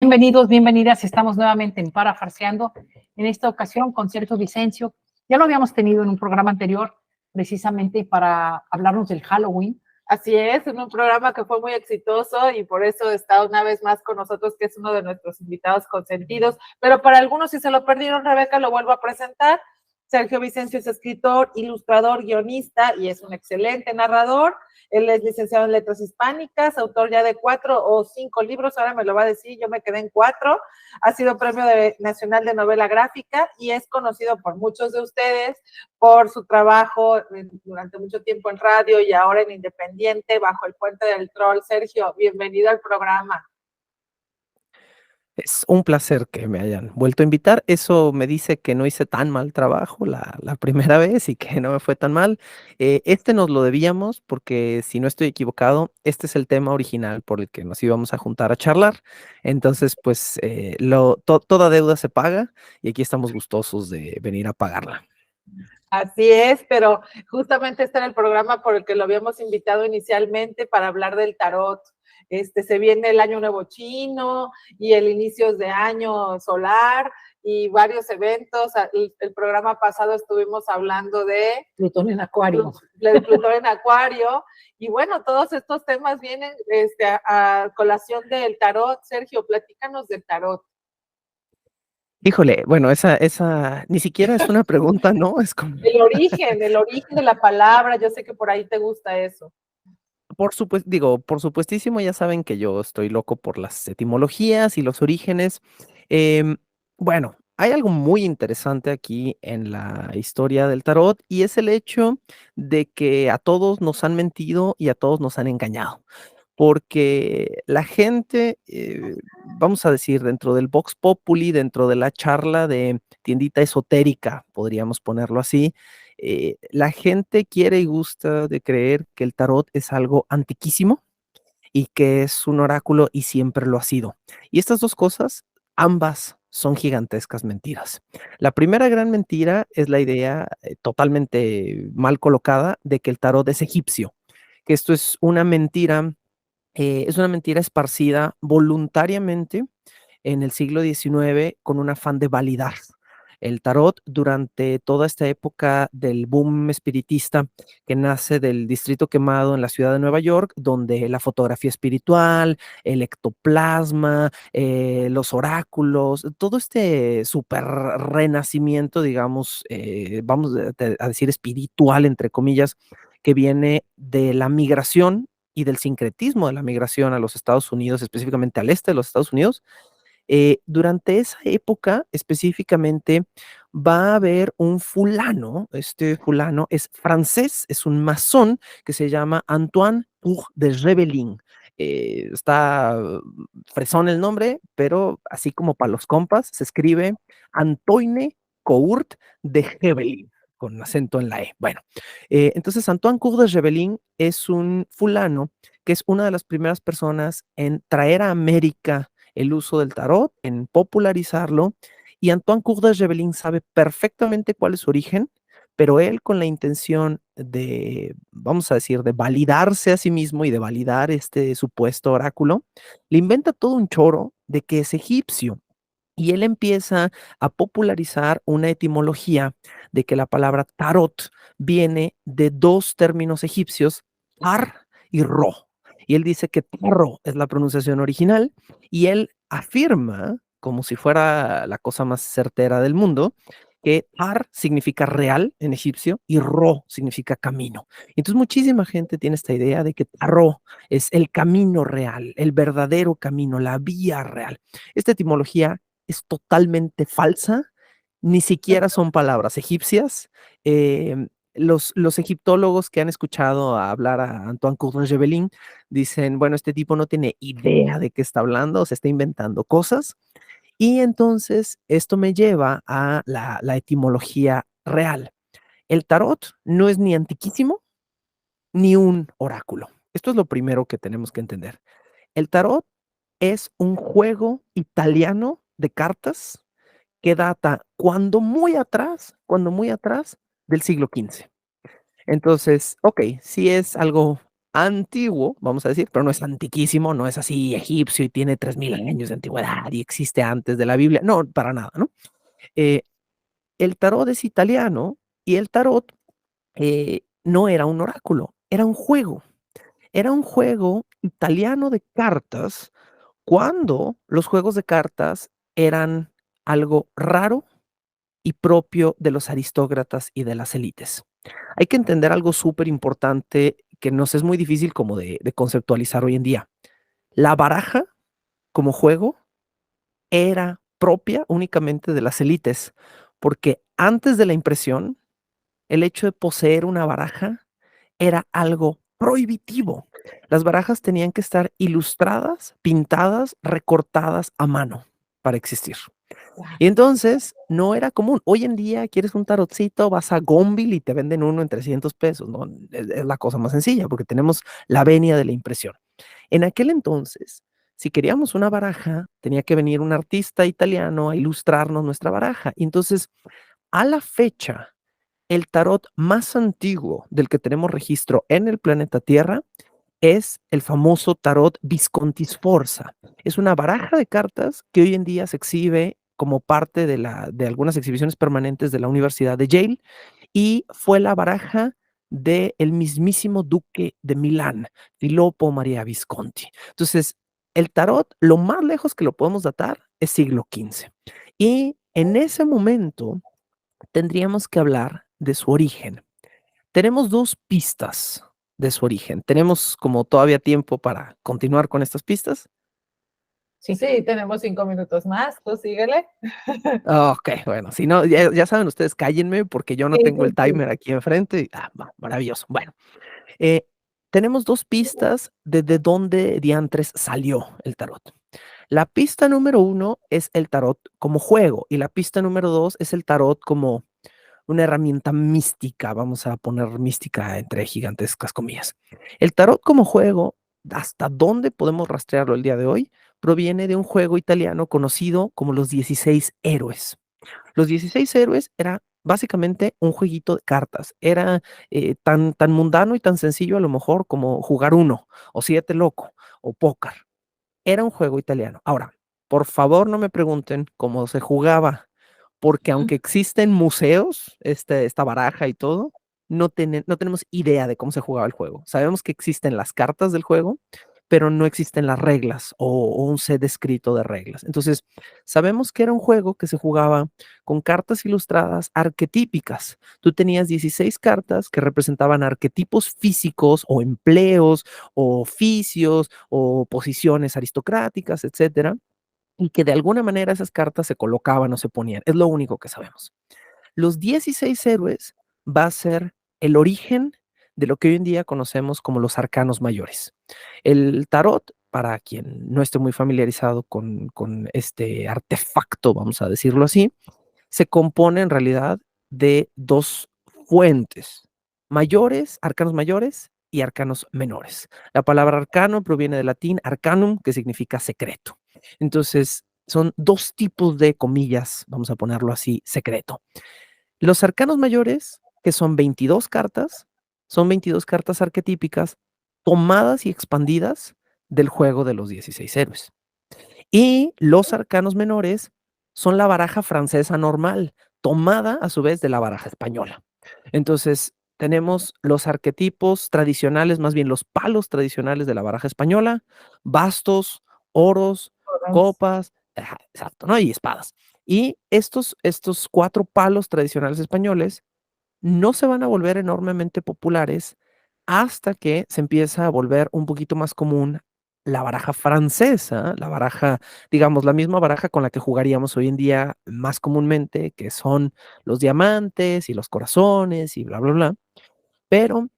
Bienvenidos, bienvenidas. Estamos nuevamente en Parafarseando, en esta ocasión con Sergio Vicencio. Ya lo habíamos tenido en un programa anterior, precisamente para hablarnos del Halloween. Así es, en un programa que fue muy exitoso y por eso está una vez más con nosotros, que es uno de nuestros invitados consentidos. Pero para algunos, si se lo perdieron, Rebeca, lo vuelvo a presentar. Sergio Vicencio es escritor, ilustrador, guionista y es un excelente narrador. Él es licenciado en Letras Hispánicas, autor ya de 4 o 5 libros, ahora me lo va a decir, yo me quedé en 4. Ha sido Premio Nacional de Novela Gráfica y es conocido por muchos de ustedes por su trabajo durante mucho tiempo en radio y ahora en Independiente, bajo el puente del Troll. Sergio, bienvenido al programa. Es un placer que me hayan vuelto a invitar. Eso me dice que no hice tan mal trabajo la primera vez y que no me fue tan mal. Este nos lo debíamos porque, si no estoy equivocado, este es el tema original por el que nos íbamos a juntar a charlar. Entonces, pues, toda deuda se paga y aquí estamos gustosos de venir a pagarla. Así es, pero justamente este era el programa por el que lo habíamos invitado inicialmente para hablar del tarot. Se viene el año nuevo chino y el inicio de año solar y varios eventos. El programa pasado estuvimos hablando de Plutón en Acuario. Plutón en Acuario. Y bueno, todos estos temas vienen a colación del tarot. Sergio, platícanos del tarot. Híjole, bueno, esa ni siquiera es una pregunta, ¿no? Es como... El origen de la palabra. Yo sé que por ahí te gusta eso. Por supuesto, por supuestísimo, ya saben que yo estoy loco por las etimologías y los orígenes. Em, bueno, hay algo muy interesante aquí en la historia del tarot y es el hecho de que a todos nos han mentido y a todos nos han engañado. Porque la gente, vamos a decir, dentro del Vox Populi, dentro de la charla de tiendita esotérica, podríamos ponerlo así, la gente quiere y gusta de creer que el tarot es algo antiquísimo y que es un oráculo y siempre lo ha sido. Y estas dos cosas, ambas son gigantescas mentiras. La primera gran mentira es la idea totalmente mal colocada de que el tarot es egipcio, que esto es una mentira esparcida voluntariamente en el siglo XIX con un afán de validar el tarot durante toda esta época del boom espiritista que nace del Distrito Quemado en la ciudad de Nueva York, donde la fotografía espiritual, el ectoplasma, los oráculos, todo este super renacimiento, digamos, vamos a decir espiritual, entre comillas, que viene de la migración y del sincretismo de la migración a los Estados Unidos, específicamente al este de los Estados Unidos. Durante esa época específicamente va a haber un fulano, este fulano es francés, es un masón que se llama Antoine Cour de Rebellin. Está fresón el nombre, pero así como para los compas, se escribe Antoine Court de Rebellin, con acento en la E. Bueno, entonces Antoine Cour de Rebellin es un fulano que es una de las primeras personas en traer a América el uso del tarot, en popularizarlo, y Antoine Cour de Rebellin sabe perfectamente cuál es su origen, pero él, con la intención de, vamos a decir, de validarse a sí mismo y de validar este supuesto oráculo, le inventa todo un choro de que es egipcio. Y él empieza a popularizar una etimología de que la palabra tarot viene de dos términos egipcios, tar y ro. Y él dice que tarro es la pronunciación original y él afirma, como si fuera la cosa más certera del mundo, que tar significa real en egipcio y ro significa camino. Entonces muchísima gente tiene esta idea de que tarro es el camino real, el verdadero camino, la vía real. Esta etimología es totalmente falsa, ni siquiera son palabras egipcias. Los egiptólogos que han escuchado hablar a Antoine Cour de Rebellin dicen, bueno, este tipo no tiene idea de qué está hablando, se está inventando cosas. Y entonces esto me lleva a la etimología real. El tarot no es ni antiquísimo ni un oráculo. Esto es lo primero que tenemos que entender. El tarot es un juego italiano de cartas que data cuando muy atrás del siglo XV. Entonces, ok, sí es algo antiguo, vamos a decir, pero no es antiquísimo, no es así egipcio y tiene 3000 años de antigüedad y existe antes de la Biblia. No, para nada, ¿no? Eh, el tarot es italiano y el tarot no era un oráculo, era un juego. Era un juego italiano de cartas cuando los juegos de cartas eran algo raro y propio de los aristócratas y de las élites. Hay que entender algo súper importante que nos es muy difícil como de conceptualizar hoy en día. La baraja como juego era propia únicamente de las élites, porque antes de la impresión, el hecho de poseer una baraja era algo prohibitivo. Las barajas tenían que estar ilustradas, pintadas, recortadas a mano para existir. Y entonces no era común. Hoy en día quieres un tarotcito, vas a Gonville y te venden uno en 300 pesos, ¿no? Es la cosa más sencilla porque tenemos la venia de la impresión. En aquel entonces, si queríamos una baraja, tenía que venir un artista italiano a ilustrarnos nuestra baraja. Y entonces, a la fecha, el tarot más antiguo del que tenemos registro en el planeta Tierra es el famoso tarot Visconti Sforza. Es una baraja de cartas que hoy en día se exhibe como parte de algunas exhibiciones permanentes de la Universidad de Yale y fue la baraja del mismísimo duque de Milán, Filippo Maria Visconti. Entonces, el tarot, lo más lejos que lo podemos datar es siglo XV. Y en ese momento tendríamos que hablar de su origen. Tenemos dos pistas de su origen. ¿Tenemos como todavía tiempo para continuar con estas pistas? Sí, tenemos 5 minutos más, tú síguele. Ok, bueno, si no, ya saben ustedes, cállenme porque yo no Sí, tengo sí, el sí. timer aquí enfrente. Maravilloso. Bueno, eh, tenemos dos pistas de dónde diantres salió el tarot. La pista número 1 es el tarot como juego y la pista número 2 es el tarot como una herramienta mística, vamos a poner mística entre gigantescas comillas. El tarot como juego, hasta dónde podemos rastrearlo el día de hoy, proviene de un juego italiano conocido como los 16 héroes. Los 16 héroes era básicamente un jueguito de cartas. Era tan mundano y tan sencillo a lo mejor como jugar uno, o siete loco, o póker. Era un juego italiano. Ahora, por favor no me pregunten cómo se jugaba, porque aunque existen museos, esta baraja y todo, no tenemos idea de cómo se jugaba el juego. Sabemos que existen las cartas del juego, pero no existen las reglas o un set escrito de reglas. Entonces, sabemos que era un juego que se jugaba con cartas ilustradas arquetípicas. Tú tenías 16 cartas que representaban arquetipos físicos o empleos o oficios o posiciones aristocráticas, etcétera, y que de alguna manera esas cartas se colocaban o se ponían. Es lo único que sabemos. Los 16 héroes va a ser el origen de lo que hoy en día conocemos como los arcanos mayores. El tarot, para quien no esté muy familiarizado con este artefacto, vamos a decirlo así, se compone en realidad de dos fuentes, mayores, arcanos mayores y arcanos menores. La palabra arcano proviene del latín arcanum, que significa secreto. Entonces, son dos tipos de comillas, vamos a ponerlo así, secreto. Los arcanos mayores, que son 22 cartas arquetípicas tomadas y expandidas del juego de los 16 héroes. Y los arcanos menores son la baraja francesa normal, tomada a su vez de la baraja española. Entonces, tenemos los arquetipos tradicionales, más bien los palos tradicionales de la baraja española, bastos, oros, copas, exacto, ¿no? Y espadas. Y estos cuatro palos tradicionales españoles no se van a volver enormemente populares hasta que se empieza a volver un poquito más común la baraja francesa, la baraja, digamos, la misma baraja con la que jugaríamos hoy en día más comúnmente, que son los diamantes y los corazones y bla, bla, bla. Pero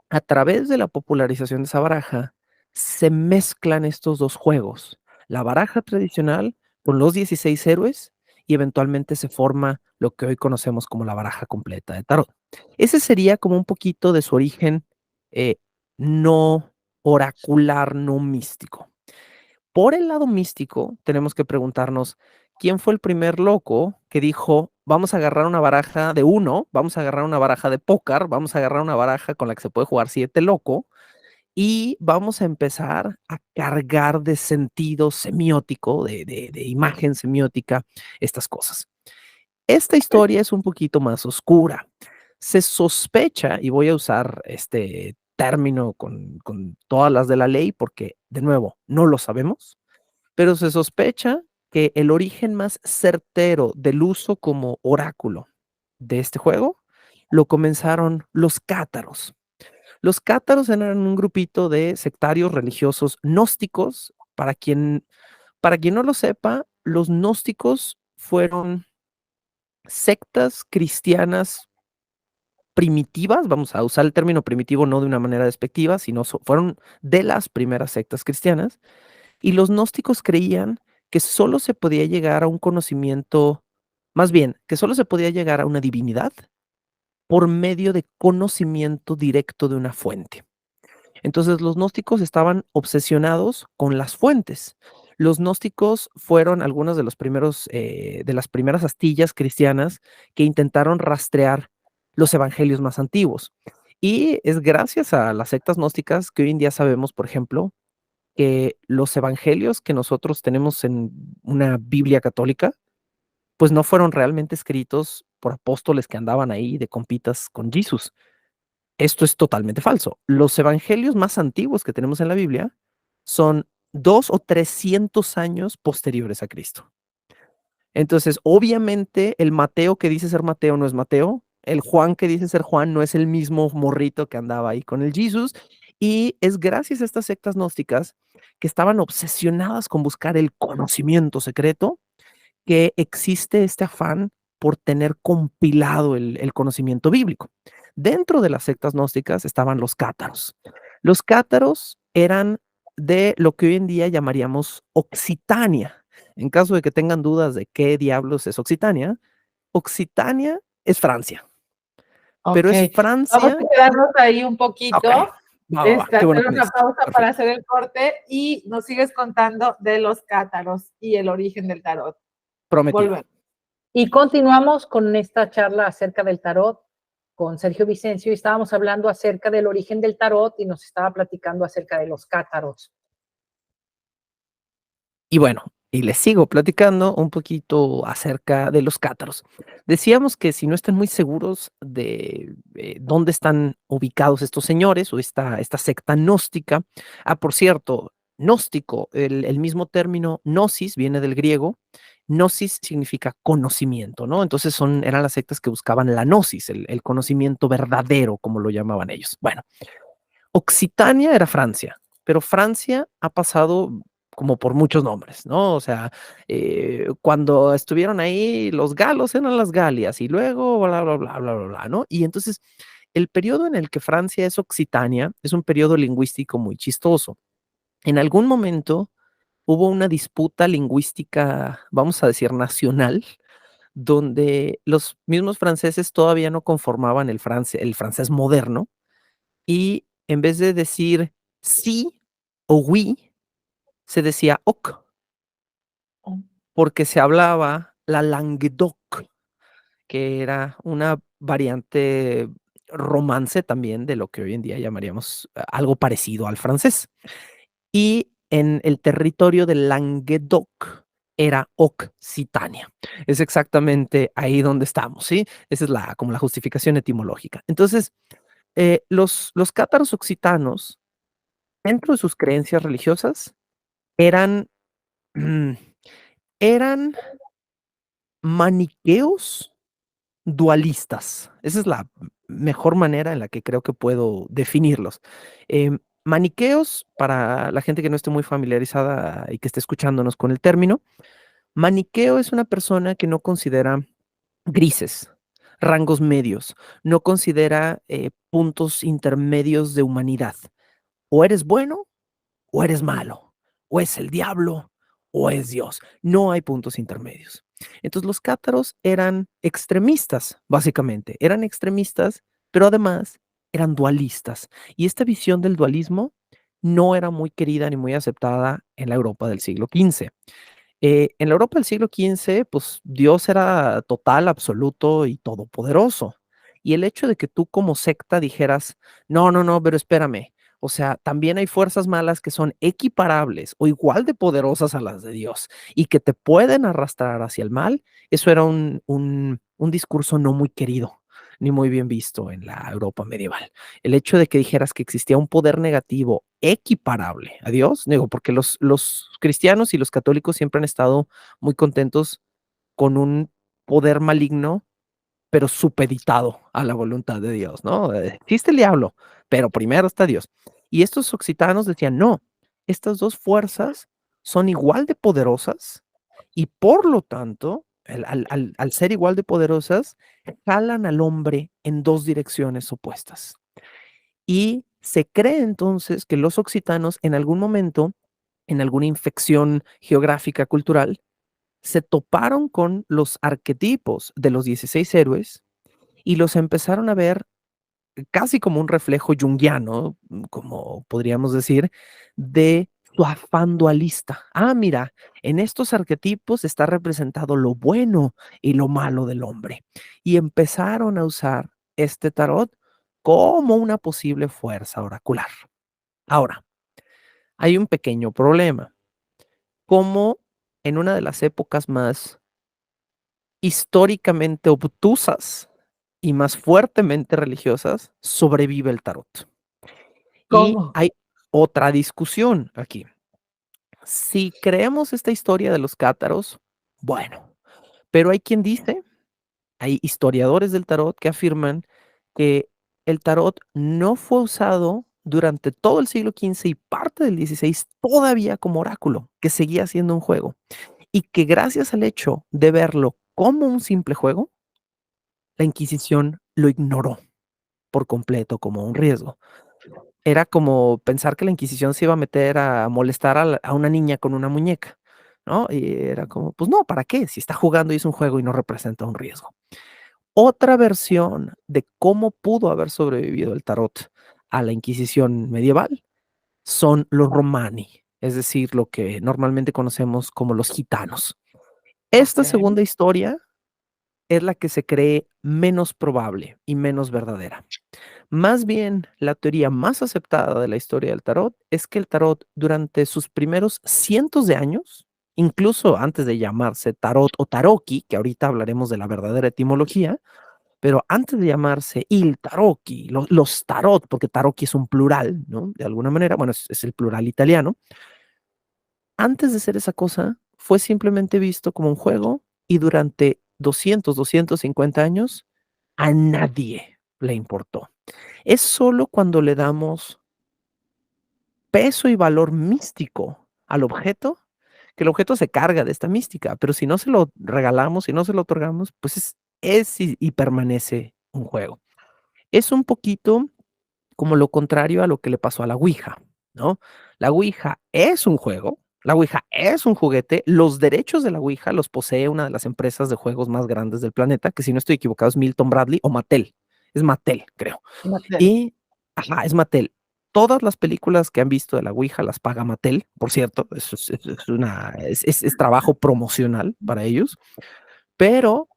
a través de la popularización de esa baraja, se mezclan estos dos juegos, la baraja tradicional con los 16 héroes y eventualmente se forma lo que hoy conocemos como la baraja completa de tarot. Ese sería como un poquito de su origen eh, no oracular, no místico. Por el lado místico, tenemos que preguntarnos, ¿quién fue el primer loco que dijo, vamos a agarrar una baraja de uno, vamos a agarrar una baraja de póker, vamos a agarrar una baraja con la que se puede jugar siete loco y vamos a empezar a cargar de sentido semiótico, de imagen semiótica, estas cosas. Esta historia es un poquito más oscura. Se sospecha, y voy a usar este término con todas las de la ley, porque, de nuevo, no lo sabemos, pero se sospecha que el origen más certero del uso como oráculo de este juego lo comenzaron los cátaros. Los cátaros eran un grupito de sectarios religiosos gnósticos. Para quien no lo sepa, los gnósticos fueron sectas cristianas primitivas, vamos a usar el término primitivo no de una manera despectiva, sino fueron de las primeras sectas cristianas, y los gnósticos creían que solo se podía llegar a un conocimiento, más bien, que solo se podía llegar a una divinidad por medio de conocimiento directo de una fuente. Entonces los gnósticos estaban obsesionados con las fuentes. Los gnósticos fueron algunos de los primeros, de las primeras astillas cristianas que intentaron rastrear los evangelios más antiguos. Y es gracias a las sectas gnósticas que hoy en día sabemos, por ejemplo, que los evangelios que nosotros tenemos en una Biblia católica, pues no fueron realmente escritos por apóstoles que andaban ahí de compitas con Jesús. Esto es totalmente falso. Los evangelios más antiguos que tenemos en la Biblia son 200 o 300 años posteriores a Cristo. Entonces, obviamente, el Mateo que dice ser Mateo no es Mateo, el Juan que dice ser Juan no es el mismo morrito que andaba ahí con el Jesús, y es gracias a estas sectas gnósticas que estaban obsesionadas con buscar el conocimiento secreto que existe este afán por tener compilado el conocimiento bíblico. Dentro de las sectas gnósticas estaban los cátaros. Los cátaros eran de lo que hoy en día llamaríamos Occitania. En caso de que tengan dudas de qué diablos es Occitania es Francia, pero Ok, es vamos Francia. a quedarnos ahí un poquito. Ok, va, qué bueno Hacer que me una dices. pausa Perfecto. para hacer el corte y nos sigues contando de los cátaros y el origen del tarot. Prometido. Volvemos. Y continuamos con esta charla acerca del tarot con Sergio Vicencio y estábamos hablando acerca del origen del tarot y nos estaba platicando acerca de los cátaros. Y bueno, y les sigo platicando un poquito acerca de los cátaros. Decíamos que si no están muy seguros de dónde están ubicados estos señores o esta secta gnóstica. Por cierto, gnóstico, el mismo término gnosis viene del griego. Gnosis significa conocimiento, ¿no? Entonces eran las sectas que buscaban la gnosis, el conocimiento verdadero, como lo llamaban ellos. Bueno, Occitania era Francia, pero Francia ha pasado como por muchos nombres, ¿no? O sea, cuando estuvieron ahí, los galos eran las Galias y luego bla, bla, bla, bla, bla, bla, ¿no? Y entonces, el periodo en el que Francia es Occitania es un periodo lingüístico muy chistoso. En algún momento hubo una disputa lingüística, vamos a decir, nacional, donde los mismos franceses todavía no conformaban el francés moderno, y en vez de decir sí o oui, se decía oc, porque se hablaba la Languedoc, que era una variante romance también de lo que hoy en día llamaríamos algo parecido al francés. Y en el territorio de Languedoc era Occitania. Es exactamente ahí donde estamos, ¿sí? Esa es como la justificación etimológica. Entonces, los cátaros occitanos, dentro de sus creencias religiosas, eran, mm, eran maniqueos dualistas. Esa es la mejor manera en la que creo que puedo definirlos. Maniqueos, para la gente que no esté muy familiarizada y que esté escuchándonos con el término, maniqueo es una persona que no considera grises, rangos medios, no considera puntos intermedios de humanidad. O eres bueno o eres malo, o es el diablo o es Dios. No hay puntos intermedios. Entonces los cátaros eran extremistas, básicamente. Eran extremistas, pero además eran dualistas. Y esta visión del dualismo no era muy querida ni muy aceptada en la Europa del siglo XV. En la Europa del siglo XV, pues Dios era total, absoluto y todopoderoso. Y el hecho de que tú como secta dijeras, no, no, no, pero espérame, O sea, también hay fuerzas malas que son equiparables o igual de poderosas a las de Dios y que te pueden arrastrar hacia el mal. Eso era un discurso no muy querido ni muy bien visto en la Europa medieval. El hecho de que dijeras que existía un poder negativo equiparable a Dios, digo, porque los cristianos y los católicos siempre han estado muy contentos con un poder maligno pero supeditado a la voluntad de Dios, ¿no? Existe el diablo, pero primero está Dios. Y estos occitanos decían, no, estas dos fuerzas son igual de poderosas y por lo tanto, al ser igual de poderosas, jalan al hombre en dos direcciones opuestas. Y se cree entonces que los occitanos en algún momento, en alguna infección geográfica cultural, se toparon con los arquetipos de los 16 héroes y los empezaron a ver casi como un reflejo junguiano, como podríamos decir, de su afán dualista. Ah, mira, en estos arquetipos está representado lo bueno y lo malo del hombre. Y empezaron a usar este tarot como una posible fuerza oracular. Ahora, hay un pequeño problema. Como en una de las épocas más históricamente obtusas y más fuertemente religiosas, sobrevive el tarot. Y ¿Cómo? hay otra discusión aquí. Si creemos esta historia de los cátaros, bueno, pero hay quien dice, hay historiadores del tarot que afirman que el tarot no fue usado durante todo el siglo XV y parte del XVI todavía como oráculo, que seguía siendo un juego, y que gracias al hecho de verlo como un simple juego, la Inquisición lo ignoró por completo como un riesgo. Era como pensar que la Inquisición se iba a meter a molestar a una niña con una muñeca, ¿no? Y era como, pues no, ¿para qué? Si está jugando y es un juego y no representa un riesgo. Otra versión de cómo pudo haber sobrevivido el tarot a la Inquisición medieval son los romani, es decir, lo que normalmente conocemos como los gitanos. Esta Ok. segunda historia es la que se cree menos probable y menos verdadera. Más bien, la teoría más aceptada de la historia del tarot es que el tarot durante sus primeros cientos de años, incluso antes de llamarse tarot o taroki, que ahorita hablaremos de la verdadera etimología, pero antes de llamarse il tarocchi, los tarot, porque tarocchi es un plural, ¿no? De alguna manera, bueno, es el plural italiano. Antes de ser esa cosa, fue simplemente visto como un juego y durante 250 años a nadie le importó. Es solo cuando le damos peso y valor místico al objeto, que el objeto se carga de esta mística, pero si no se lo regalamos, si no se lo otorgamos, pues y permanece un juego. Es un poquito como lo contrario a lo que le pasó a la Ouija, ¿no? La Ouija es un juego, la Ouija es un juguete, los derechos de la Ouija los posee una de las empresas de juegos más grandes del planeta, que si no estoy equivocado es Milton Bradley o Mattel, es Mattel, creo. Mattel. Y, ajá, es Mattel. Todas las películas que han visto de la Ouija las paga Mattel, por cierto, es trabajo promocional para ellos, pero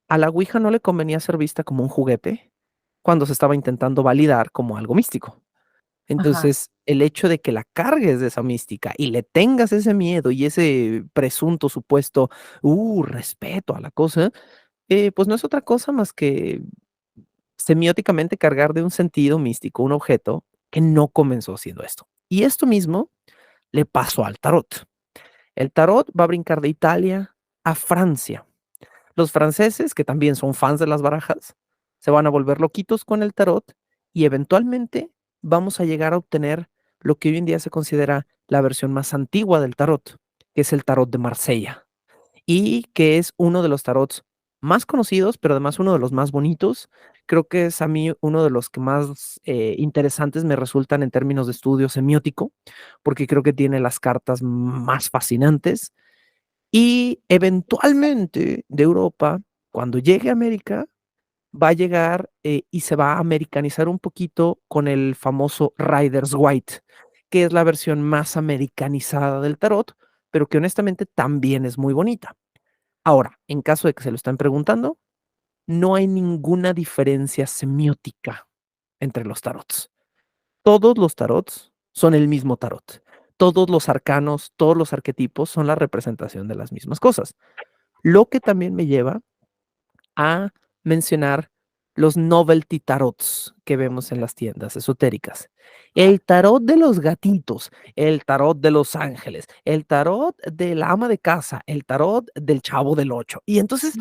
a la Ouija no le convenía ser vista como un juguete cuando se estaba intentando validar como algo místico. Ajá. Entonces, el hecho de que la cargues de esa mística y le tengas ese miedo y ese presunto supuesto, respeto a la cosa, pues no es otra cosa más que semióticamente cargar de un sentido místico un objeto que no comenzó siendo esto. Y esto mismo le pasó al tarot. El tarot va a brincar de Italia a Francia. Los franceses, que también son fans de las barajas, se van a volver loquitos con el tarot y eventualmente vamos a llegar a obtener lo que hoy en día se considera la versión más antigua del tarot, que es el tarot de Marsella y que es uno de los tarots más conocidos, pero además uno de los más bonitos. Creo que es a mí uno de los que más interesantes me resultan en términos de estudio semiótico, porque creo que tiene las cartas más fascinantes y eventualmente de Europa, cuando llegue a América, va a llegar y se va a americanizar un poquito con el famoso Rider's White, que es la versión más americanizada del tarot, pero que honestamente también es muy bonita. Ahora, en caso de que se lo estén preguntando, no hay ninguna diferencia semiótica entre los tarots. Todos los tarots son el mismo tarot. Todos los arcanos, todos los arquetipos son la representación de las mismas cosas. Lo que también me lleva a mencionar los novelty tarots que vemos en las tiendas esotéricas. El tarot de los gatitos, el tarot de los ángeles, el tarot de la ama de casa, el tarot del chavo del 8. Y entonces,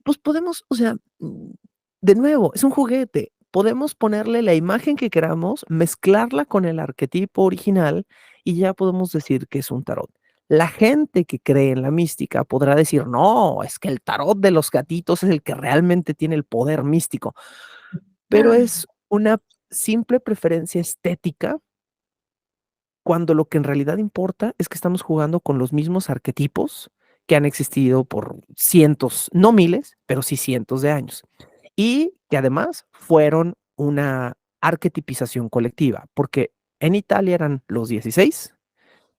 pues podemos, o sea, de nuevo, es un juguete. Podemos ponerle la imagen que queramos, mezclarla con el arquetipo original y ya podemos decir que es un tarot. La gente que cree en la mística podrá decir, no, es que el tarot de los gatitos es el que realmente tiene el poder místico, pero es una simple preferencia estética cuando lo que en realidad importa es que estamos jugando con los mismos arquetipos que han existido por cientos, no miles, pero sí cientos de años. Y que además fueron una arquetipización colectiva, porque en Italia eran los 16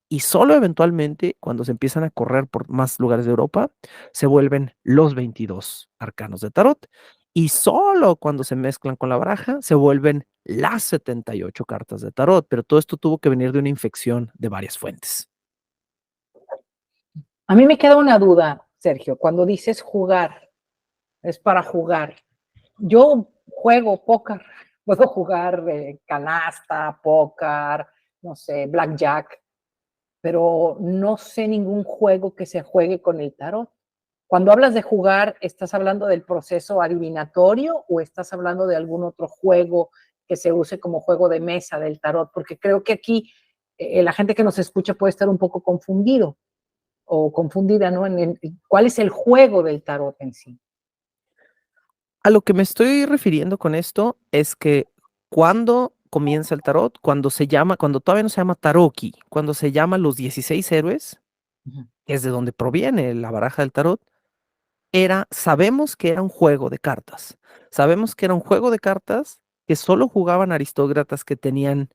y solo eventualmente cuando se empiezan a correr por más lugares de Europa, se vuelven los 22 arcanos de tarot. Y solo cuando se mezclan con la baraja, se vuelven las 78 cartas de tarot. Pero todo esto tuvo que venir de una infección de varias fuentes. A mí me queda una duda, Sergio, cuando dices jugar, es para jugar. Yo juego póker, puedo jugar canasta, póker, no sé, blackjack, pero no sé ningún juego que se juegue con el tarot. Cuando hablas de jugar, ¿estás hablando del proceso adivinatorio o estás hablando de algún otro juego que se use como juego de mesa del tarot? Porque creo que aquí la gente que nos escucha puede estar un poco confundido o confundida, ¿no? En cuál es el juego del tarot en sí. A lo que me estoy refiriendo con esto es que cuando comienza el tarot, cuando todavía no se llama Taroki, cuando se llama los 16 héroes, que es de donde proviene la baraja del tarot, sabemos que era un juego de cartas. Sabemos que era un juego de cartas que solo jugaban aristócratas que tenían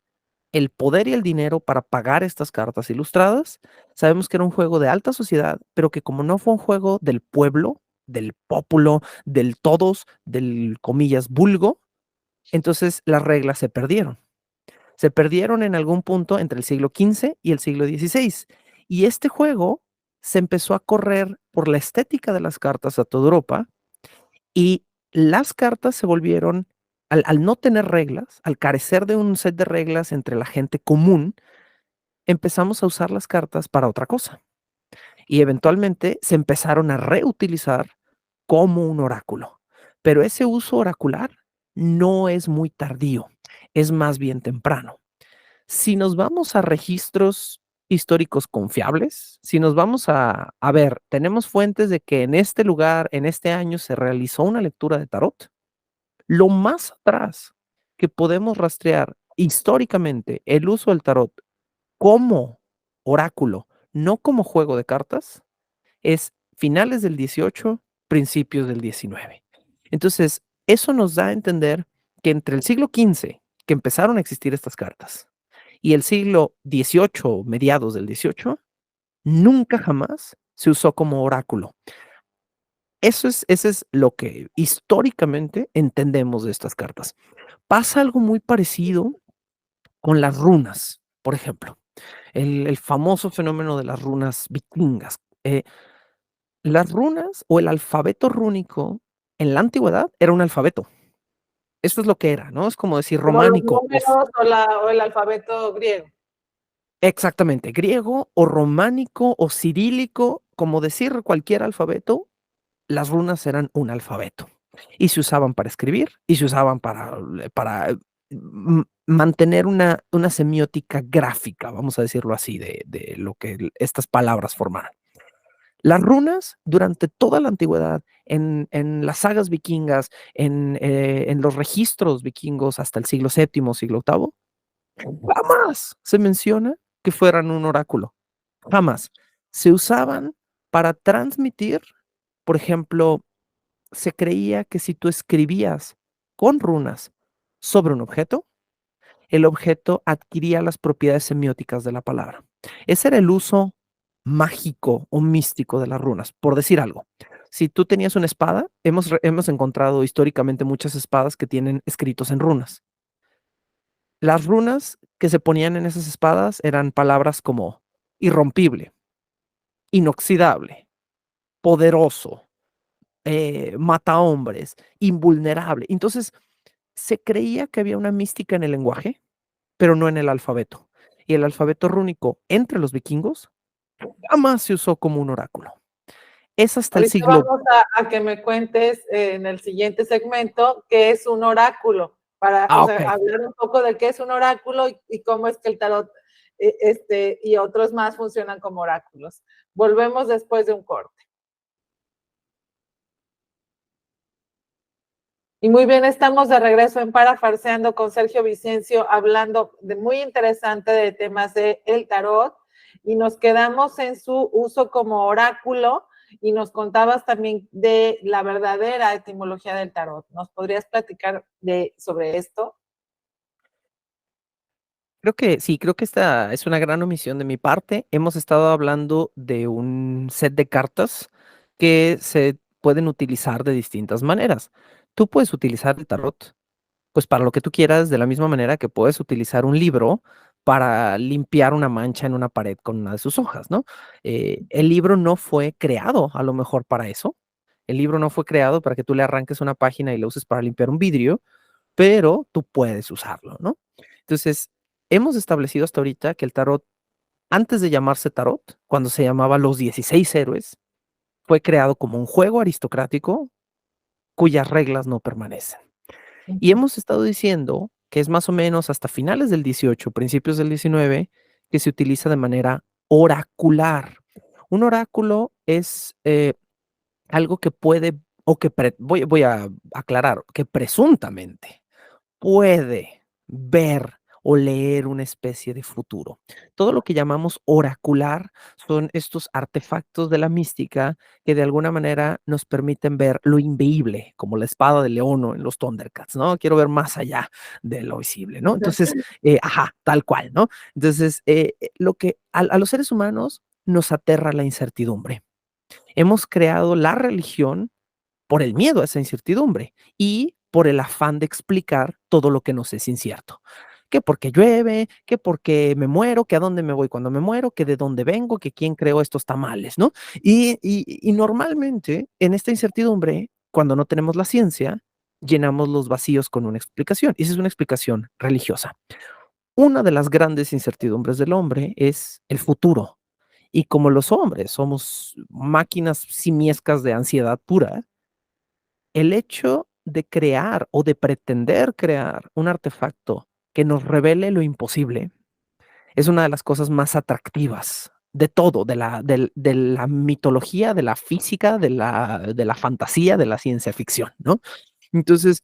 el poder y el dinero para pagar estas cartas ilustradas. Sabemos que era un juego de alta sociedad, pero que como no fue un juego del pueblo, del pópulo, del todos, del comillas vulgo, entonces las reglas se perdieron. Se perdieron en algún punto entre el siglo XV y el siglo XVI. Y este juego se empezó a correr por la estética de las cartas a toda Europa y las cartas se volvieron, al no tener reglas, al carecer de un set de reglas entre la gente común, empezamos a usar las cartas para otra cosa. Y eventualmente se empezaron a reutilizar como un oráculo. Pero ese uso oracular no es muy tardío, es más bien temprano. Si nos vamos a registros históricos confiables, si nos vamos a ver, tenemos fuentes de que en este lugar, en este año, se realizó una lectura de tarot. Lo más atrás que podemos rastrear históricamente el uso del tarot como oráculo, no como juego de cartas, es finales del 18, principios del 19. Entonces, eso nos da a entender que entre el siglo XV, que empezaron a existir estas cartas, y el siglo XVIII, mediados del XVIII, nunca jamás se usó como oráculo. Eso es lo que históricamente entendemos de estas cartas. Pasa algo muy parecido con las runas, por ejemplo, el famoso fenómeno de las runas vikingas. Las runas o el alfabeto rúnico en la antigüedad era un alfabeto. Eso es lo que era, ¿no? Es como decir Como los románico. números o el alfabeto griego. Exactamente, griego o románico o cirílico, como decir cualquier alfabeto, las runas eran un alfabeto y se usaban para escribir y se usaban para mantener una semiótica gráfica, vamos a decirlo así, de lo que estas palabras formaran. Las runas durante toda la antigüedad, en las sagas vikingas, en los registros vikingos hasta el siglo VII, siglo VIII, jamás se menciona que fueran un oráculo. Jamás. Se usaban para transmitir, por ejemplo, se creía que si tú escribías con runas sobre un objeto, el objeto adquiría las propiedades semióticas de la palabra. Ese era el uso mágico o místico de las runas, por decir algo. Si tú tenías una espada, hemos encontrado históricamente muchas espadas que tienen escritos en runas. Las runas que se ponían en esas espadas eran palabras como irrompible, inoxidable, poderoso, mata hombres, invulnerable. Entonces, se creía que había una mística en el lenguaje, pero no en el alfabeto. Y el alfabeto rúnico entre los vikingos jamás se usó como un oráculo. Es hasta el Ahorita siglo... vamos a que me cuentes en el siguiente segmento qué es un oráculo, para, o sea, ok. hablar un poco de qué es un oráculo y cómo es que el tarot y otros más funcionan como oráculos. Volvemos después de un corte. Y muy bien, estamos de regreso en Parafarseando con Sergio Vicencio, hablando de muy interesante de temas de el tarot, y nos quedamos en su uso como oráculo, y nos contabas también de la verdadera etimología del tarot. ¿Nos podrías platicar sobre esto? Creo que sí, creo que esta es una gran omisión de mi parte. Hemos estado hablando de un set de cartas que se pueden utilizar de distintas maneras. Tú puedes utilizar el tarot, pues para lo que tú quieras, de la misma manera que puedes utilizar un libro para limpiar una mancha en una pared con una de sus hojas, ¿no? El libro no fue creado a lo mejor para eso. El libro no fue creado para que tú le arranques una página y lo uses para limpiar un vidrio, pero tú puedes usarlo, ¿no? Entonces, hemos establecido hasta ahorita que el tarot, antes de llamarse tarot, cuando se llamaba Los 16 Héroes, fue creado como un juego aristocrático cuyas reglas no permanecen. Y hemos estado diciendo que es más o menos hasta finales del 18, principios del 19, que se utiliza de manera oracular. Un oráculo es algo que puede, o que voy a aclarar, que presuntamente puede ver o leer una especie de futuro. Todo lo que llamamos oracular son estos artefactos de la mística que de alguna manera nos permiten ver lo inveíble, como la espada de Leono en los Thundercats, ¿no? Quiero ver más allá de lo visible, ¿no? Entonces, ajá, tal cual, ¿no? Entonces, lo que a los seres humanos nos aterra la incertidumbre. Hemos creado la religión por el miedo a esa incertidumbre y por el afán de explicar todo lo que nos es incierto. Que porque llueve, que porque me muero, que a dónde me voy cuando me muero, que de dónde vengo, que quién creó estos tamales, ¿no? Y normalmente en esta incertidumbre, cuando no tenemos la ciencia, llenamos los vacíos con una explicación. Y esa es una explicación religiosa. Una de las grandes incertidumbres del hombre es el futuro. Y como los hombres somos máquinas simiescas de ansiedad pura, el hecho de crear o de pretender crear un artefacto que nos revele lo imposible es una de las cosas más atractivas de todo, de la mitología, de la física, de la fantasía, de la ciencia ficción, ¿no? Entonces,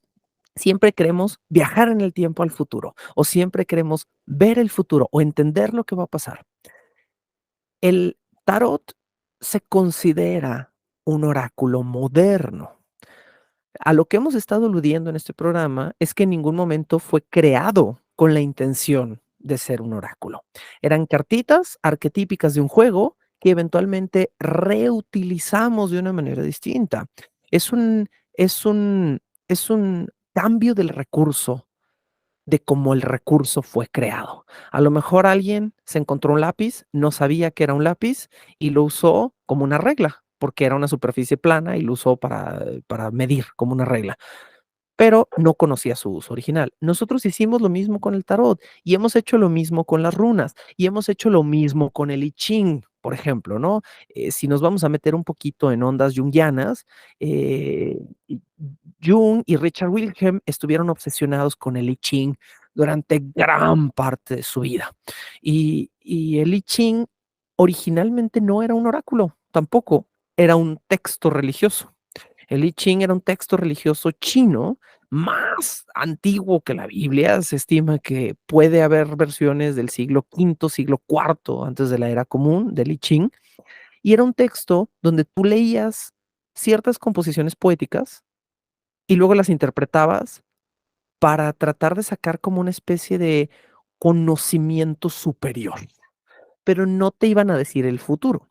siempre queremos viajar en el tiempo al futuro o siempre queremos ver el futuro o entender lo que va a pasar. El tarot se considera un oráculo moderno. A lo que hemos estado aludiendo en este programa es que en ningún momento fue creado con la intención de ser un oráculo. Eran cartitas arquetípicas de un juego que eventualmente reutilizamos de una manera distinta. Es un, es un, es un cambio del recurso, de cómo el recurso fue creado. A lo mejor alguien se encontró un lápiz, no sabía que era un lápiz y lo usó como una regla, porque era una superficie plana y lo usó para medir como una regla, pero no conocía su uso original. Nosotros hicimos lo mismo con el tarot y hemos hecho lo mismo con las runas y hemos hecho lo mismo con el I Ching, por ejemplo, ¿no? Si nos vamos a meter un poquito en ondas junguianas, Jung y Richard Wilhelm estuvieron obsesionados con el I Ching durante gran parte de su vida. Y el I Ching originalmente no era un oráculo, tampoco era un texto religioso. El I Ching era un texto religioso chino más antiguo que la Biblia. Se estima que puede haber versiones del siglo V, siglo IV, antes de la era común del I Ching. Y era un texto donde tú leías ciertas composiciones poéticas y luego las interpretabas para tratar de sacar como una especie de conocimiento superior, pero no te iban a decir el futuro.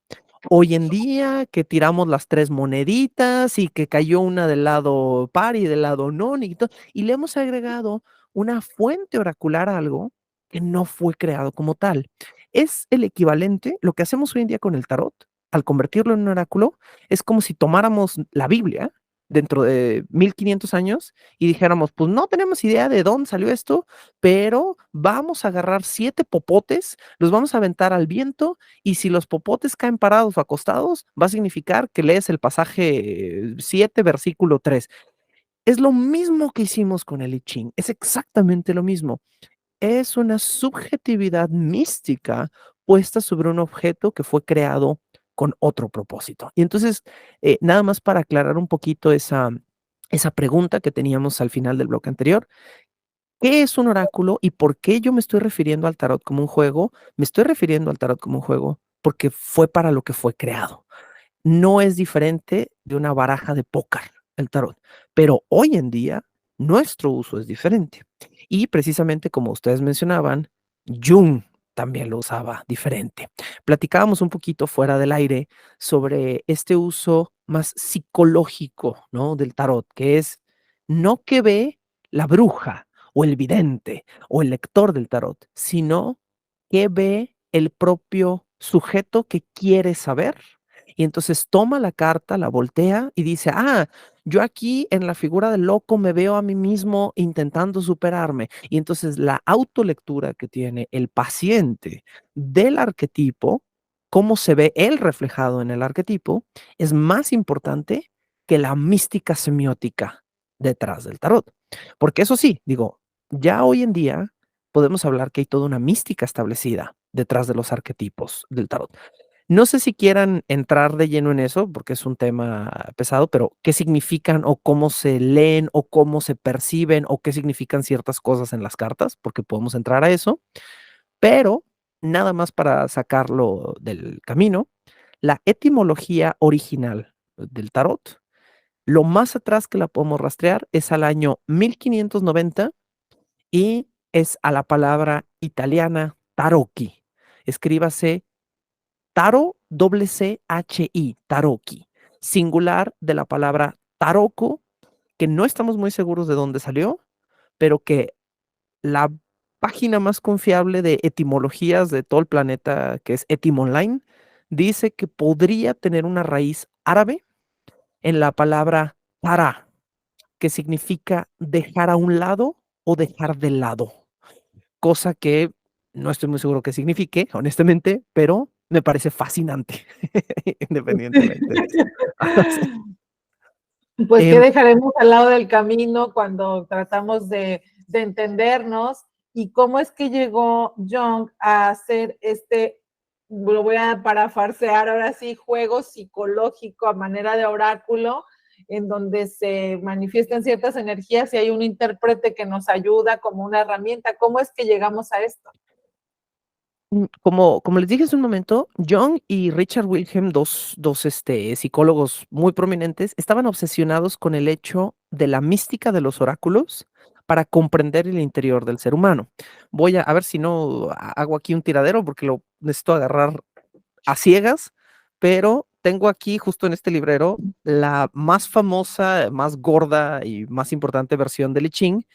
Hoy en día que tiramos las tres moneditas y que cayó una del lado par y del lado non y le hemos agregado una fuente oracular a algo que no fue creado como tal. Es el equivalente, lo que hacemos hoy en día con el tarot, al convertirlo en un oráculo, es como si tomáramos la Biblia dentro de 1500 años y dijéramos, pues no tenemos idea de dónde salió esto, pero vamos a agarrar 7 popotes, los vamos a aventar al viento y si los popotes caen parados o acostados, va a significar que lees el pasaje 7, versículo 3. Es lo mismo que hicimos con el I Ching, es exactamente lo mismo. Es una subjetividad mística puesta sobre un objeto que fue creado con otro propósito. Y entonces, nada más para aclarar un poquito esa pregunta que teníamos al final del bloque anterior, ¿qué es un oráculo y por qué yo me estoy refiriendo al tarot como un juego? Me estoy refiriendo al tarot como un juego porque fue para lo que fue creado. No es diferente de una baraja de póker, el tarot, pero hoy en día nuestro uso es diferente. Y precisamente como ustedes mencionaban, Jung también lo usaba diferente. Platicábamos un poquito fuera del aire sobre este uso más psicológico, ¿no? Del tarot, que es no que ve la bruja o el vidente o el lector del tarot, sino que ve el propio sujeto que quiere saber y entonces toma la carta, la voltea y dice, yo aquí en la figura del loco me veo a mí mismo intentando superarme. Y entonces la autolectura que tiene el paciente del arquetipo, cómo se ve él reflejado en el arquetipo, es más importante que la mística semiótica detrás del tarot. Porque eso sí, digo, ya hoy en día podemos hablar que hay toda una mística establecida detrás de los arquetipos del tarot. No sé si quieran entrar de lleno en eso, porque es un tema pesado, pero ¿qué significan o cómo se leen o cómo se perciben o qué significan ciertas cosas en las cartas? Porque podemos entrar a eso, pero nada más para sacarlo del camino, la etimología original del tarot, lo más atrás que la podemos rastrear es al año 1590 y es a la palabra italiana tarocchi. Escríbase Taro, doble C-H-I, Tarocchi, singular de la palabra taroco, que no estamos muy seguros de dónde salió, pero que la página más confiable de etimologías de todo el planeta, que es Etymonline, dice que podría tener una raíz árabe en la palabra para, que significa dejar a un lado o dejar de lado, cosa que no estoy muy seguro qué signifique, honestamente, pero me parece fascinante, independientemente de eso. Pues que Em, dejaremos al lado del camino cuando tratamos de entendernos y cómo es que llegó Jung a hacer lo voy a parafarsear ahora sí, juego psicológico a manera de oráculo, en donde se manifiestan ciertas energías y hay un intérprete que nos ayuda como una herramienta. ¿Cómo es que llegamos a esto? como les dije hace un momento, Jung y Richard Wilhelm, dos psicólogos muy prominentes, estaban obsesionados con el hecho de la mística de los oráculos para comprender el interior del ser humano. Voy a ver si no hago aquí un tiradero porque lo necesito agarrar a ciegas, pero tengo aquí justo en este librero la más famosa, más gorda y más importante versión del I Ching.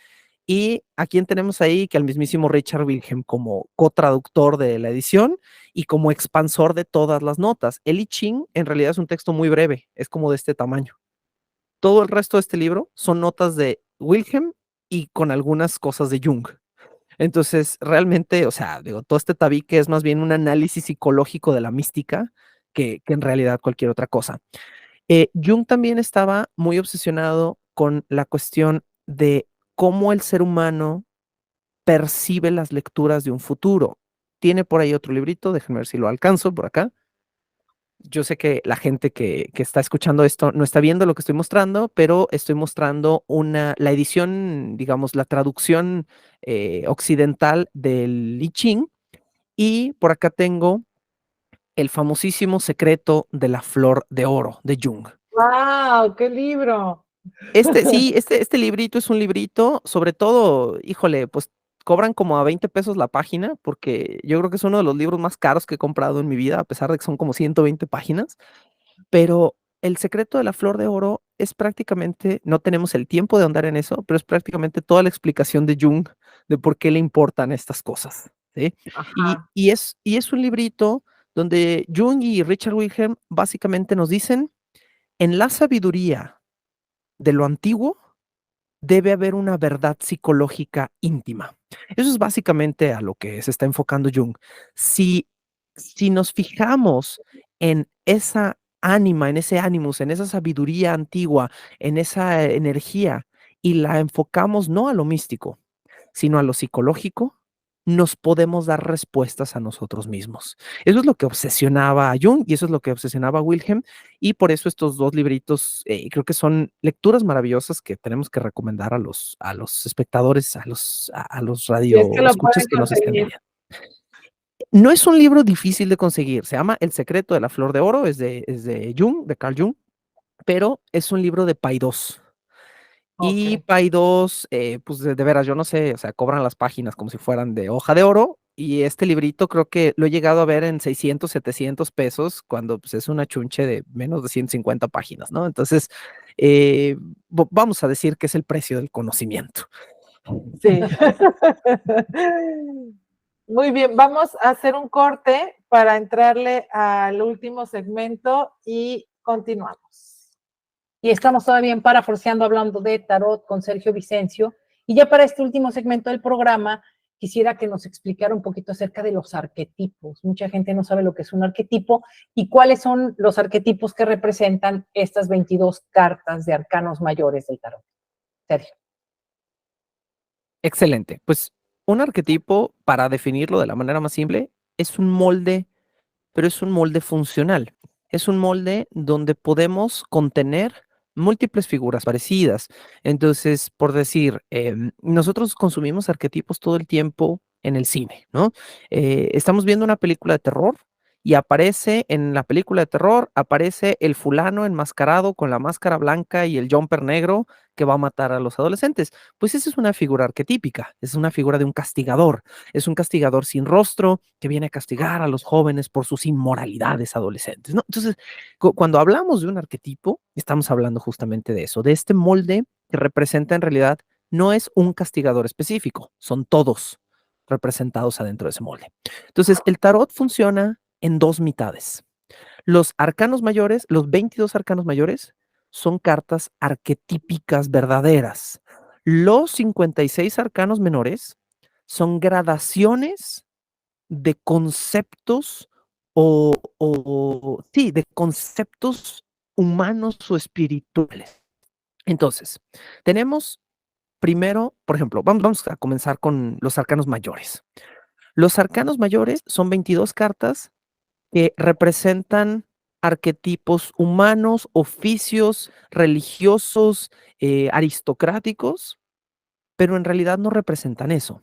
Y a quién tenemos ahí que al mismísimo Richard Wilhelm como cotraductor de la edición y como expansor de todas las notas. El I Ching en realidad es un texto muy breve, es como de este tamaño. Todo el resto de este libro son notas de Wilhelm y con algunas cosas de Jung. Entonces, realmente, o sea, digo, todo este tabique es más bien un análisis psicológico de la mística que en realidad cualquier otra cosa. Jung también estaba muy obsesionado con la cuestión de cómo el ser humano percibe las lecturas de un futuro. Tiene por ahí otro librito, déjenme ver si lo alcanzo por acá. Yo sé que la gente que está escuchando esto no está viendo lo que estoy mostrando, pero estoy mostrando la edición, digamos, la traducción occidental del I Ching. Y por acá tengo el famosísimo secreto de la flor de oro de Jung. ¡Wow! ¡Qué libro! Sí, este librito es un librito, sobre todo, híjole, pues cobran como a 20 pesos la página, porque yo creo que es uno de los libros más caros que he comprado en mi vida, a pesar de que son como 120 páginas. Pero El secreto de la flor de oro es prácticamente, no tenemos el tiempo de ahondar en eso, pero es prácticamente toda la explicación de Jung de por qué le importan estas cosas, ¿sí? Ajá. Y es un librito donde Jung y Richard Wilhelm básicamente nos dicen, en la sabiduría de lo antiguo debe haber una verdad psicológica íntima. Eso es básicamente a lo que se está enfocando Jung. Si nos fijamos en esa ánima, en ese ánimos, en esa sabiduría antigua, en esa energía, y la enfocamos no a lo místico, sino a lo psicológico, nos podemos dar respuestas a nosotros mismos. Eso es lo que obsesionaba a Jung y eso es lo que obsesionaba a Wilhelm, y por eso estos dos libritos creo que son lecturas maravillosas que tenemos que recomendar a los espectadores, a los Y es que radio lo escuchas pueden que nos estén conseguir. viendo. No es un libro difícil de conseguir, se llama El secreto de la flor de oro, es de Jung, de Carl Jung, pero es un libro de Paidós. Y Ok. Paidós, pues de veras, yo no sé, o sea, cobran las páginas como si fueran de hoja de oro. Y este librito creo que lo he llegado a ver en 600, 700 pesos, cuando pues, es una chunche de menos de 150 páginas, ¿no? Entonces, eh, vamos a decir que es el precio del conocimiento. Sí. Muy bien, vamos a hacer un corte para entrarle al último segmento y continuamos. Y estamos todavía en Paraforceando hablando de tarot con Sergio Vicencio. Y ya para este último segmento del programa, quisiera que nos explicara un poquito acerca de los arquetipos. Mucha gente no sabe lo que es un arquetipo y cuáles son los arquetipos que representan estas 22 cartas de arcanos mayores del tarot. Sergio. Excelente. Pues un arquetipo, para definirlo de la manera más simple, es un molde, pero es un molde funcional. Es un molde donde podemos contener múltiples figuras parecidas. Entonces, por decir, nosotros consumimos arquetipos todo el tiempo en el cine, ¿no? Estamos viendo una película de terror y aparece en la película de terror, aparece el fulano enmascarado con la máscara blanca y el jumper negro que va a matar a los adolescentes. Pues esa es una figura arquetípica, es una figura de un castigador, es un castigador sin rostro que viene a castigar a los jóvenes por sus inmoralidades adolescentes, ¿no? Entonces, cuando hablamos de un arquetipo, estamos hablando justamente de eso, de este molde que representa en realidad, no es un castigador específico, son todos representados adentro de ese molde. Entonces, el tarot funciona en dos mitades. Los arcanos mayores, los 22 arcanos mayores, son cartas arquetípicas verdaderas. Los 56 arcanos menores son gradaciones de conceptos sí, de conceptos humanos o espirituales. Entonces, tenemos primero, por ejemplo, vamos a comenzar con los arcanos mayores. Los arcanos mayores son 22 cartas que representan arquetipos humanos, oficios religiosos, aristocráticos, pero en realidad no representan eso.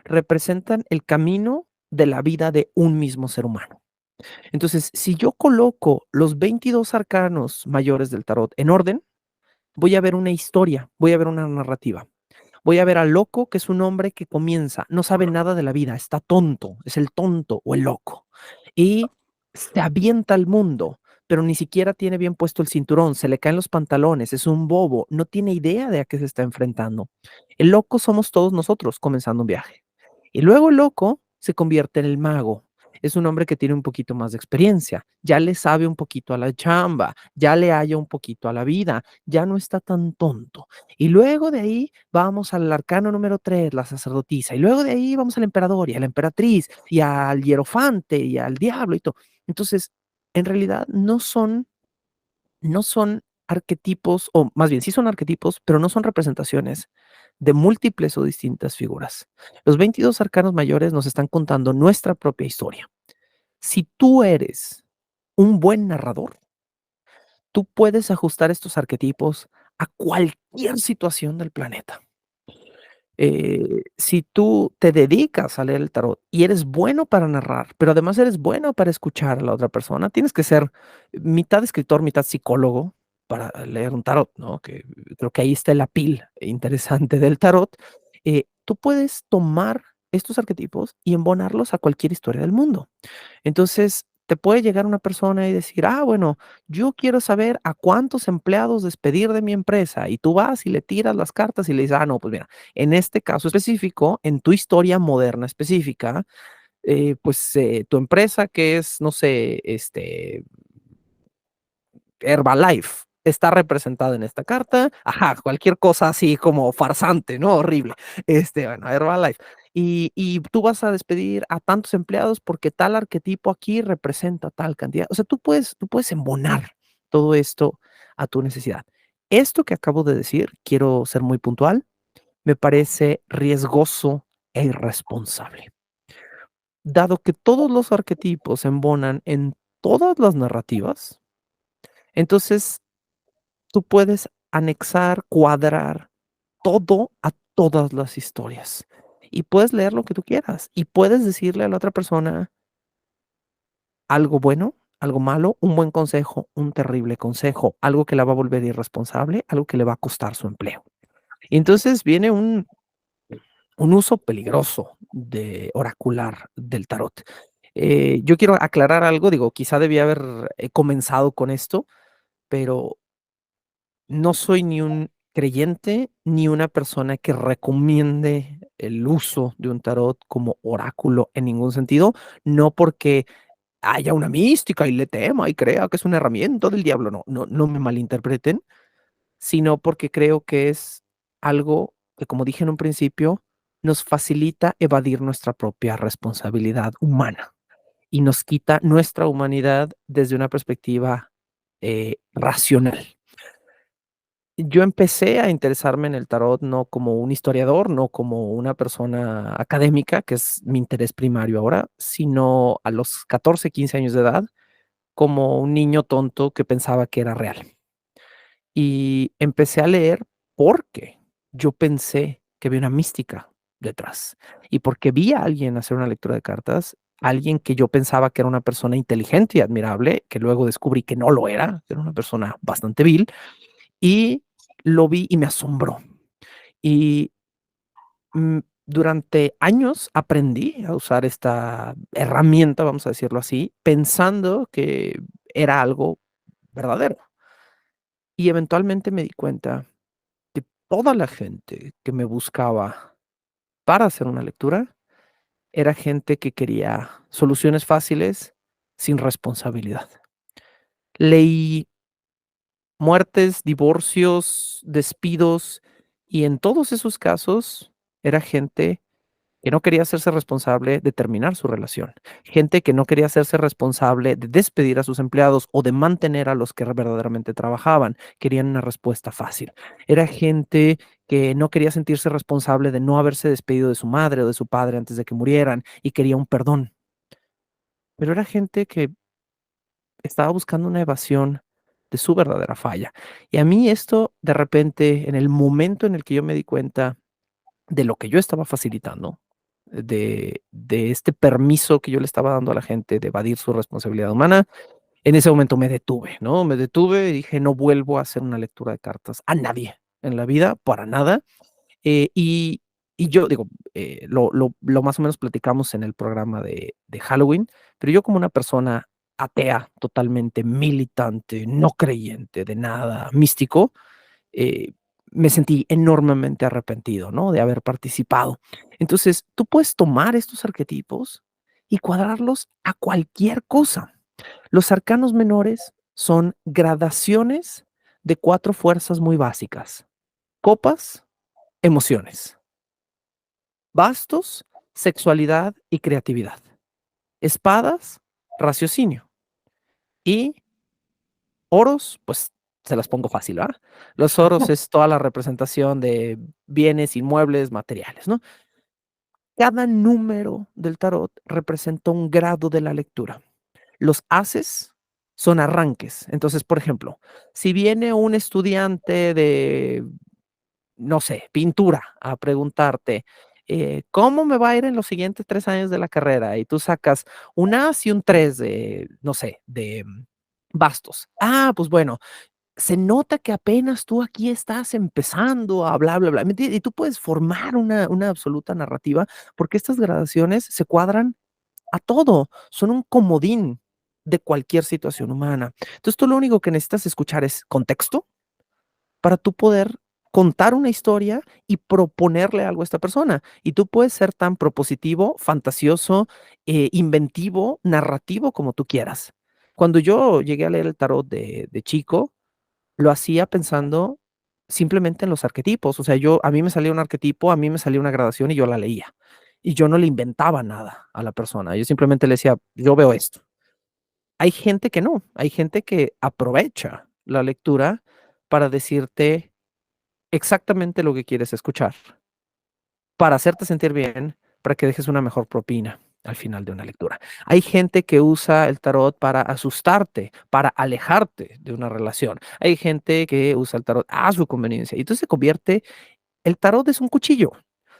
Representan el camino de la vida de un mismo ser humano. Entonces, si yo coloco los 22 arcanos mayores del tarot en orden, voy a ver una historia, voy a ver una narrativa. Voy a ver al loco, que es un hombre que comienza, no sabe nada de la vida, está tonto, es el tonto o el loco. Y se avienta al mundo, pero ni siquiera tiene bien puesto el cinturón, se le caen los pantalones, es un bobo, no tiene idea de a qué se está enfrentando. El loco somos todos nosotros comenzando un viaje. Y luego el loco se convierte en el mago. Es un hombre que tiene un poquito más de experiencia, ya le sabe un poquito a la chamba, ya le halla un poquito a la vida, ya no está tan tonto. Y luego de ahí vamos al arcano número 3, la sacerdotisa. Y luego de ahí vamos al emperador y a la emperatriz y al hierofante y al diablo y todo. Entonces, en realidad no son arquetipos, o más bien sí son arquetipos, pero no son representaciones de múltiples o distintas figuras. Los 22 arcanos mayores nos están contando nuestra propia historia. Si tú eres un buen narrador, tú puedes ajustar estos arquetipos a cualquier situación del planeta. Si tú te dedicas a leer el tarot y eres bueno para narrar, pero además eres bueno para escuchar a la otra persona, tienes que ser mitad escritor, mitad psicólogo para leer un tarot, ¿no? Que creo que ahí está la pil interesante del tarot. Tú puedes tomar estos arquetipos y embonarlos a cualquier historia del mundo. Entonces, te puede llegar una persona y decir, bueno, yo quiero saber a cuántos empleados despedir de mi empresa. Y tú vas y le tiras las cartas y le dices, no, pues mira, en este caso específico, en tu historia moderna específica, pues tu empresa que es, no sé, Herbalife está representada en esta carta. Ajá, cualquier cosa así como farsante, ¿no? Horrible. Bueno, Herbalife. Y tú vas a despedir a tantos empleados porque tal arquetipo aquí representa tal cantidad. O sea, tú puedes embonar todo esto a tu necesidad. Esto que acabo de decir, quiero ser muy puntual, me parece riesgoso e irresponsable. Dado que todos los arquetipos se embonan en todas las narrativas, entonces tú puedes anexar, cuadrar todo a todas las historias. Y puedes leer lo que tú quieras. Y puedes decirle a la otra persona algo bueno, algo malo, un buen consejo, un terrible consejo, algo que la va a volver irresponsable, algo que le va a costar su empleo. Y entonces viene un uso peligroso de oracular del tarot. Yo quiero aclarar algo, digo, quizá debía haber comenzado con esto, pero no soy ni un creyente ni una persona que recomiende el uso de un tarot como oráculo en ningún sentido, no porque haya una mística y le tema y crea que es una herramienta del diablo, no me malinterpreten, sino porque creo que es algo que, como dije en un principio, nos facilita evadir nuestra propia responsabilidad humana y nos quita nuestra humanidad desde una perspectiva racional. Yo empecé a interesarme en el tarot no como un historiador, no como una persona académica, que es mi interés primario ahora, sino a los 14, 15 años de edad, como un niño tonto que pensaba que era real. Y empecé a leer porque yo pensé que había una mística detrás y porque vi a alguien hacer una lectura de cartas, alguien que yo pensaba que era una persona inteligente y admirable, que luego descubrí que no lo era una persona bastante vil, y lo vi y me asombró. Y, durante años aprendí a usar esta herramienta, vamos a decirlo así, pensando que era algo verdadero. Y eventualmente me di cuenta que toda la gente que me buscaba para hacer una lectura era gente que quería soluciones fáciles sin responsabilidad. Leí muertes, divorcios, despidos, y en todos esos casos era gente que no quería hacerse responsable de terminar su relación, gente que no quería hacerse responsable de despedir a sus empleados o de mantener a los que verdaderamente trabajaban, querían una respuesta fácil. Era gente que no quería sentirse responsable de no haberse despedido de su madre o de su padre antes de que murieran y quería un perdón. Pero era gente que estaba buscando una evasión de su verdadera falla. Y a mí esto, de repente, en el momento en el que yo me di cuenta de lo que yo estaba facilitando, de este permiso que yo le estaba dando a la gente de evadir su responsabilidad humana, en ese momento me detuve, ¿no? Me detuve y dije: "No vuelvo a hacer una lectura de cartas a nadie en la vida, para nada". Eh, y y yo digo, lo más o menos platicamos en el programa de Halloween, pero yo como una persona atea, totalmente militante, no creyente de nada místico, eh, me sentí enormemente arrepentido, ¿no? De haber participado. Entonces, tú puedes tomar estos arquetipos y cuadrarlos a cualquier cosa. Los arcanos menores son gradaciones de 4 fuerzas muy básicas: copas, emociones; bastos, sexualidad y creatividad; espadas, raciocinio; y oros, pues se las pongo fácil, ¿verdad? Los oros es toda la representación de bienes inmuebles, materiales, ¿no? Cada número del tarot representa un grado de la lectura. Los ases son arranques. Entonces, por ejemplo, si viene un estudiante de, no sé, pintura a preguntarte, ¿cómo me va a ir en los siguientes 3 años de la carrera? Y tú sacas un as y un 3 de, no sé, de bastos. Pues bueno, se nota que apenas tú aquí estás empezando a bla, bla, bla, ¿me entiendes? Y tú puedes formar una absoluta narrativa, porque estas gradaciones se cuadran a todo, son un comodín. de cualquier situación humana. Entonces tú lo único que necesitas escuchar es contexto para tú poder contar una historia y proponerle algo a esta persona. Y tú puedes ser tan propositivo, fantasioso, inventivo, narrativo como tú quieras. Cuando yo llegué a leer el tarot de chico, lo hacía pensando simplemente en los arquetipos. O sea, a mí me salía un arquetipo, a mí me salía una gradación y yo la leía. Y yo no le inventaba nada a la persona. Yo simplemente le decía, yo veo esto. Hay gente que no, hay gente que aprovecha la lectura para decirte exactamente lo que quieres escuchar, para hacerte sentir bien, para que dejes una mejor propina al final de una lectura. Hay gente que usa el tarot para asustarte, para alejarte de una relación. Hay gente que usa el tarot a su conveniencia. Y entonces se convierte, el tarot es un cuchillo.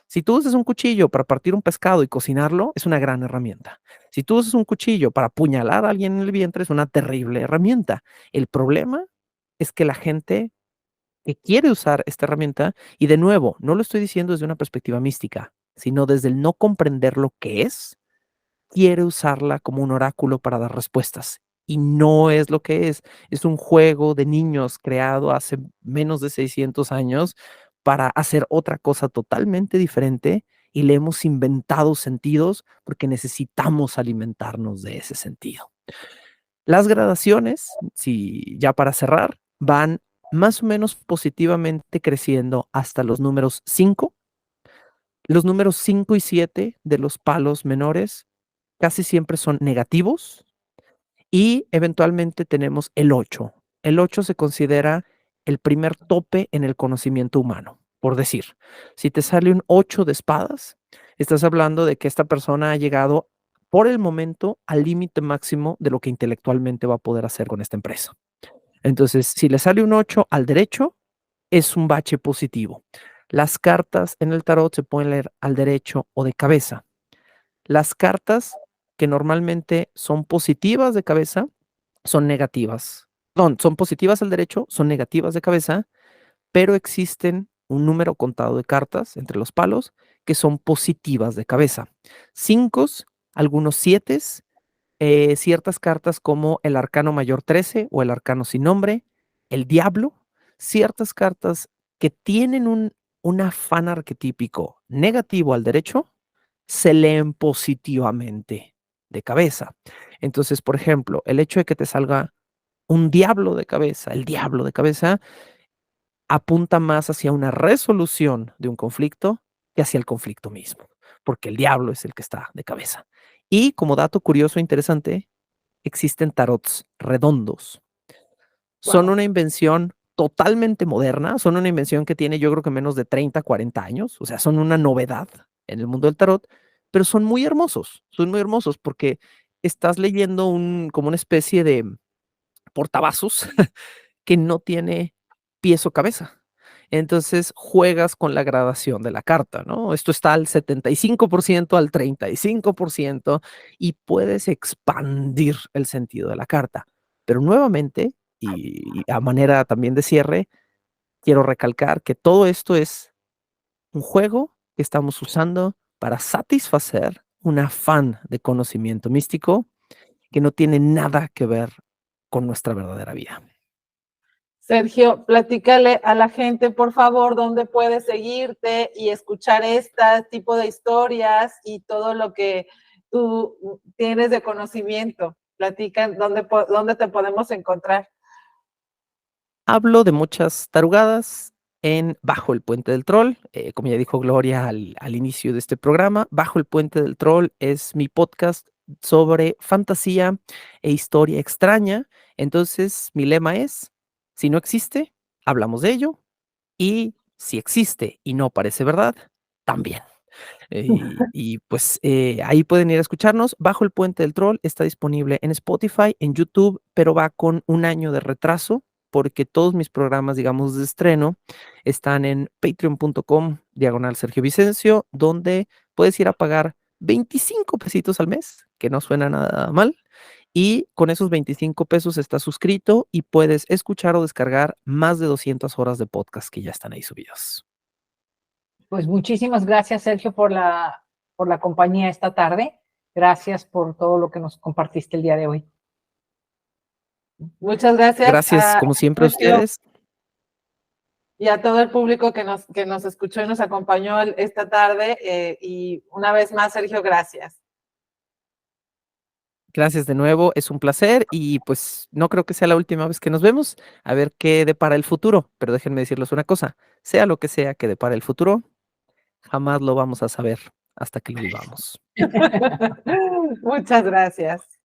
Si tú usas un cuchillo para partir un pescado y cocinarlo, es una gran herramienta. Si tú usas un cuchillo para apuñalar a alguien en el vientre, es una terrible herramienta. El problema es que la gente que quiere usar esta herramienta, y de nuevo, no lo estoy diciendo desde una perspectiva mística, sino desde el no comprender lo que es, quiere usarla como un oráculo para dar respuestas. Y no es lo que es un juego de niños creado hace menos de 600 años para hacer otra cosa totalmente diferente y le hemos inventado sentidos porque necesitamos alimentarnos de ese sentido. Las gradaciones, si ya para cerrar, van más o menos positivamente creciendo hasta los números 5. Los números 5 y 7 de los palos menores casi siempre son negativos y eventualmente tenemos el 8. El 8 se considera el primer tope en el conocimiento humano. Por decir, si te sale un 8 de espadas, estás hablando de que esta persona ha llegado por el momento al límite máximo de lo que intelectualmente va a poder hacer con esta empresa. Entonces, si le sale un 8 al derecho, es un bache positivo. Las cartas en el tarot se pueden leer al derecho o de cabeza. Las cartas que normalmente son positivas de cabeza son negativas. Perdón, son positivas al derecho, son negativas de cabeza, pero existen un número contado de cartas entre los palos que son positivas de cabeza. 5, algunos 7, ciertas cartas como el arcano mayor 13 o el arcano sin nombre, el diablo, ciertas cartas que tienen un afán arquetípico negativo al derecho, se leen positivamente de cabeza. Entonces, por ejemplo, el hecho de que te salga un diablo de cabeza, el diablo de cabeza, apunta más hacia una resolución de un conflicto que hacia el conflicto mismo, porque el diablo es el que está de cabeza. Y como dato curioso e interesante, existen tarots redondos. Son Wow. una invención totalmente moderna, son una invención que tiene yo creo que menos de 30, 40 años, o sea, son una novedad en el mundo del tarot, pero son muy hermosos porque estás leyendo como una especie de portavasos que no tiene pies o cabeza. Entonces juegas con la gradación de la carta, ¿no? Esto está al 75%, al 35% y puedes expandir el sentido de la carta. Pero nuevamente, y a manera también de cierre, quiero recalcar que todo esto es un juego que estamos usando para satisfacer un afán de conocimiento místico que no tiene nada que ver con nuestra verdadera vida. Sergio, platícale a la gente, por favor, dónde puedes seguirte y escuchar este tipo de historias y todo lo que tú tienes de conocimiento. Platican dónde te podemos encontrar. Hablo de muchas tarugadas en Bajo el Puente del Troll, como ya dijo Gloria al inicio de este programa. Bajo el Puente del Troll es mi podcast sobre fantasía e historia extraña. Entonces, mi lema es, si no existe, hablamos de ello, y si existe y no parece verdad, también. Pues ahí pueden ir a escucharnos. Bajo el Puente del Troll está disponible en Spotify, en YouTube, pero va con un año de retraso porque todos mis programas, digamos, de estreno están en patreon.com/Sergio Vicencio, donde puedes ir a pagar 25 pesitos al mes, que no suena nada mal. Y con esos 25 pesos estás suscrito y puedes escuchar o descargar más de 200 horas de podcast que ya están ahí subidos. Pues muchísimas gracias, Sergio, por la compañía esta tarde. Gracias por todo lo que nos compartiste el día de hoy. Muchas gracias. Gracias, como siempre, a Sergio, ustedes. y a todo el público que nos escuchó y nos acompañó esta tarde. Y una vez más, Sergio, gracias. Gracias de nuevo, es un placer y pues no creo que sea la última vez que nos vemos. A ver qué depara el futuro, pero déjenme decirles una cosa, sea lo que sea que depara el futuro, jamás lo vamos a saber hasta que lo vivamos. Muchas gracias.